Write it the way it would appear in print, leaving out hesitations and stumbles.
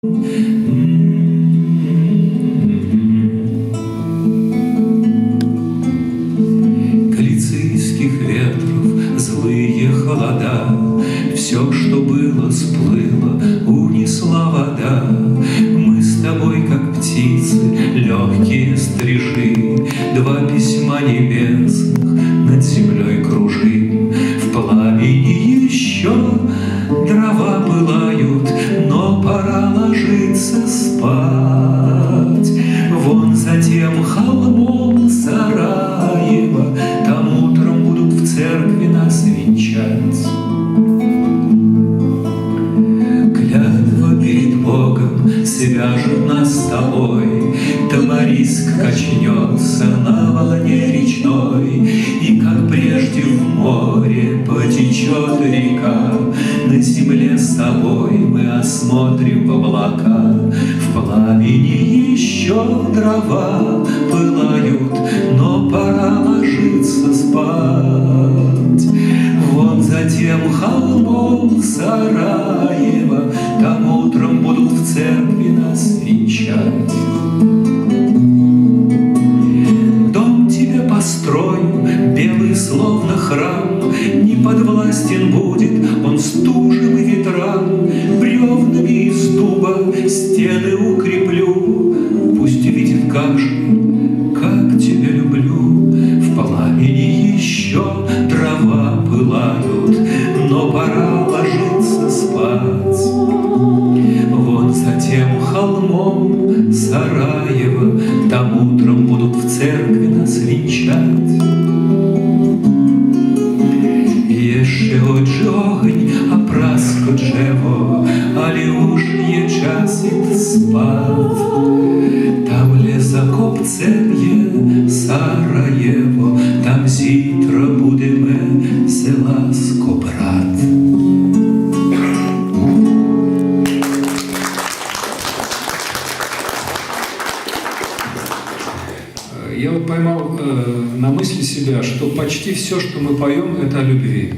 Галицийских ветров злые холода, все, что было, сплыло, унесла вода. Мы с тобой, как птицы, легкие стрижи, два письма небесных над землей кружим. В пламени еще дрова пылают, но пора ложиться спать. Вон за тем холмом Сараево, там утром будут в церкви нас венчать. Клятва перед Богом свяжет нас с тобой, Тамариск качнется на волне речной, и как прежде в море потечет река, на земле с тобой мы осмотрим в облака. В пламени еще дрова пылают, но пора ложиться спать. Вон за тем холмом Сараево, там утром будут в церкви нас венчать. Дом тебе построю, белый словно храм, не подвластен будет он стужам и ветрам. Бревнами из дуба стены укреплю, пусть видит каждый, как тебя люблю. В пламени еще дрова пылают, но пора ложиться спать. Вон за тем холмом Сараево, там утром будут в церкви нас венчать. Jeszcze очі огонь, а праско древо, але уж є час іти спать. Там лесокопцем є Сараєво, там зітра будеме все ласко брат. Я вот поймал на мысли себя, что почти все, что мы поем, это о любви.